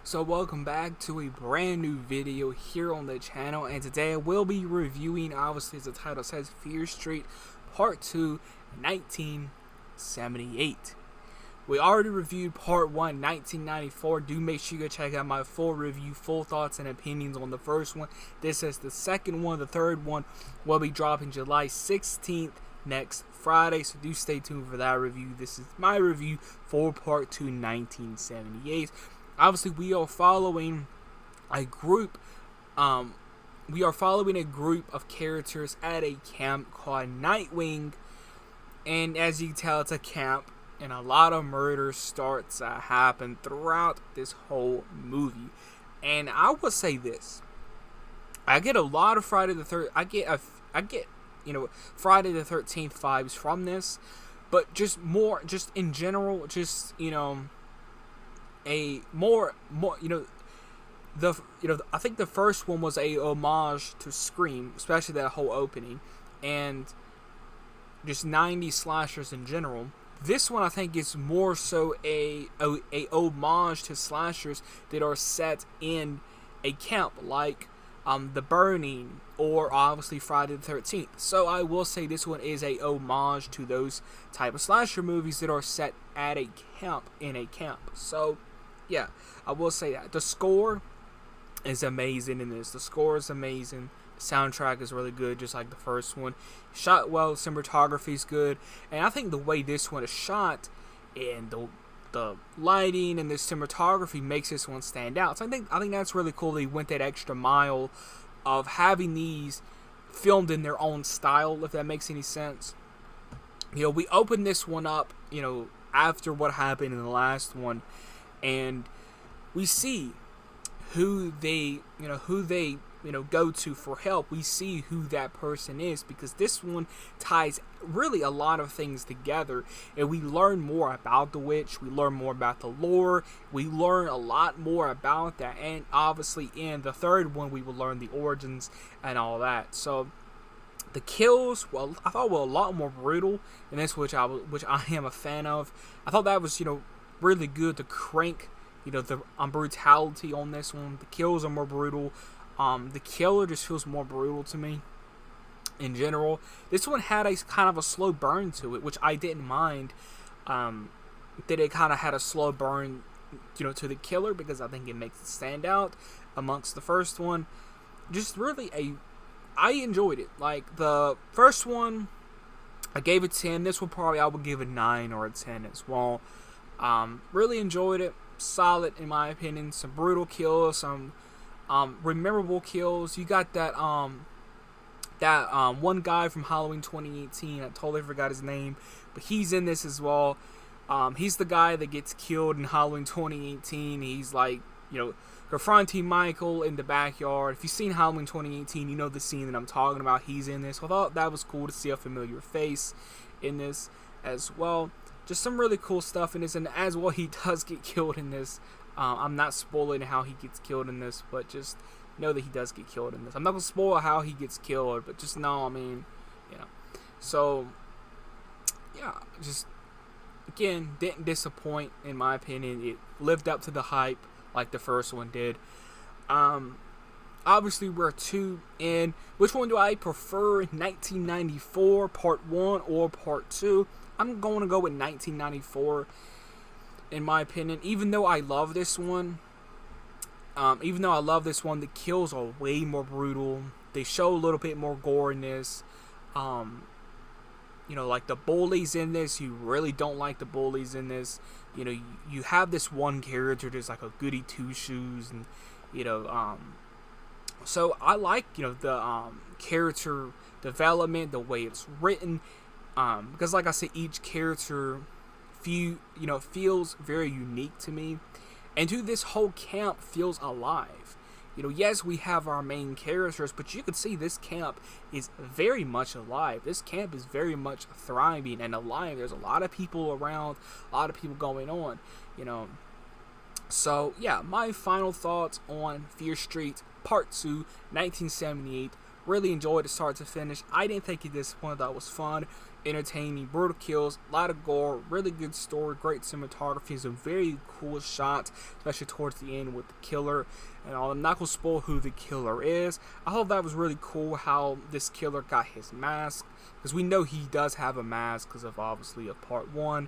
So welcome back to a brand new video here on the channel, and today I will be reviewing, obviously as the title says, Fear Street Part 2, 1978. We already reviewed Part 1, 1994. Do make sure you go check out my full review, full thoughts and opinions on the first one. This is the second one. The third one will be dropping July 16th, next Friday, so do stay tuned for that review. This is my review for Part 2, 1978. Obviously, we are following a group. We are following a group of characters at a camp called Nightwing, and as you can tell, it's a camp, and a lot of murder starts to happen throughout this whole movie. And I will say this: I get a lot of Friday the 13th. I get Friday the 13th vibes from this, but just in general, a more I think the first one was a homage to Scream, especially that whole opening, and just 90s slashers in general. This one I think is more so a homage to slashers that are set in a camp, like The Burning or obviously Friday the 13th. So I will say this one is a homage to those type of slasher movies that are set at a camp, in a camp. So yeah, I will say that. The score is amazing in this. The score is amazing. The soundtrack is really good, just like the first one. Shot well, cinematography is good. And I think the way this one is shot and the lighting and the cinematography makes this one stand out. So I think that's really cool. They went that extra mile of having these filmed in their own style, if that makes any sense. We opened this one up, after what happened in the last one, and we see who they go to for help. We see who that person is, because this one ties really a lot of things together, and we learn more about the witch, we learn more about the lore, we learn a lot more about that, and obviously in the third one we will learn the origins and all that. So the kills, I thought were a lot more brutal in this, which I am a fan of. I thought that was really good to crank the brutality on this one. The kills are more brutal. The killer just feels more brutal to me in general. This one had a kind of a slow burn to it, which I didn't mind. That it kind of had a slow burn to the killer, because I think it makes it stand out amongst the first one. Just really I enjoyed it. Like the first one, I gave it 10. This one probably I would give a 9 or a 10 as well. Really enjoyed it. Solid in my opinion. Some brutal kills, some memorable kills. You got that one guy from Halloween 2018. I totally forgot his name, but he's in this as well. He's the guy that gets killed in Halloween 2018. He's like, confronting Michael in the backyard. If you've seen Halloween 2018, you know the scene that I'm talking about. He's in this. I thought that was cool to see a familiar face in this as well. Just some really cool stuff in this, and as well, he does get killed in this. I'm not spoiling how he gets killed in this, but just know that he does get killed in this. I'm not going to spoil how he gets killed, but just know, So, yeah, just, again, didn't disappoint, in my opinion. It lived up to the hype like the first one did. Obviously, we're 2 in. Which one do I prefer, 1994 Part 1 or Part 2? I'm going to go with 1994, in my opinion. Even though I love this one, the kills are way more brutal. They show a little bit more gore in this. Like the bullies in this, you really don't like the bullies in this. You have this one character that's like a goody two shoes, and so I like the character development, the way it's written. Because like I said, each character feels very unique to me, and this whole camp feels alive. Yes, we have our main characters, but you can see this camp is very much alive. This camp is very much thriving and alive. There's a lot of people around, a lot of people going on, So yeah, my final thoughts on Fear Street Part 2, 1978. Really enjoyed it start to finish. I didn't think it disappointed. That was fun. entertaining, brutal kills, a lot of gore, really good story, great cinematography, some very cool shots, especially towards the end with the killer and all. I'm not gonna spoil who the killer is. I thought that was really cool how this killer got his mask, because we know he does have a mask because of obviously of part 1.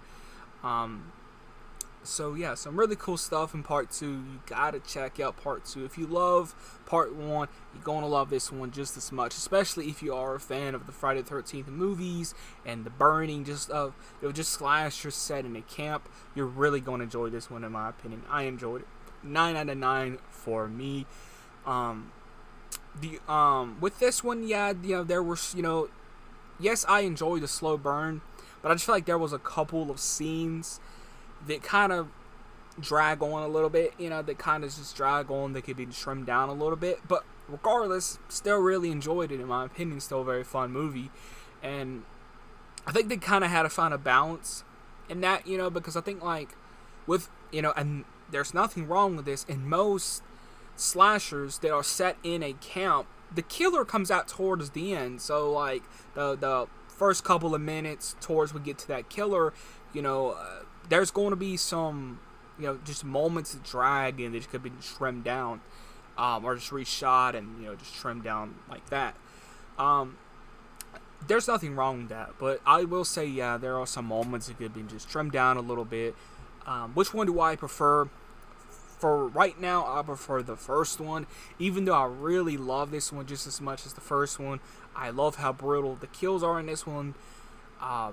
So yeah, some really cool stuff in part 2. You gotta check out part 2. If you love part 1, you're gonna love this one just as much, especially if you are a fan of the Friday the 13th movies and the burning just of just slasher set in a camp. You're really gonna enjoy this one, in my opinion. I enjoyed it. 9 out of 9 for me. With this one, yeah, there was, yes, I enjoyed the slow burn, but I just feel like there was a couple of scenes that kind of drag on a little bit, that kind of just drag on. They could be trimmed down a little bit, but regardless, still really enjoyed it, in my opinion. Still a very fun movie, and I think they kind of had to find a balance in that, because I think like with, and there's nothing wrong with this, in most slashers that are set in a camp, the killer comes out towards the end. So like the first couple of minutes towards we get to that killer, there's going to be some, just moments of drag, and they could be trimmed down, or just reshot and, just trimmed down like that. There's nothing wrong with that, but I will say, yeah, there are some moments that could be just trimmed down a little bit. Which one do I prefer? For right now, I prefer the first one, even though I really love this one just as much as the first one. I love how brutal the kills are in this one. I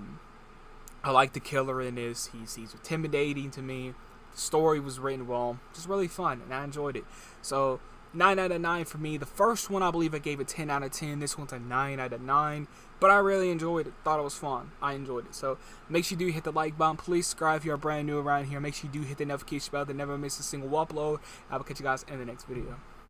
like the killer in this. He's intimidating to me. The story was written well. Just really fun, and I enjoyed it. So 9 out of 9 for me. The first one, I believe I gave a 10 out of 10. This one's a 9 out of 9. But I really enjoyed it. Thought it was fun. I enjoyed it. So make sure you do hit the like button. Please subscribe if you're brand new around here. Make sure you do hit the notification bell to never miss a single upload. I will catch you guys in the next video.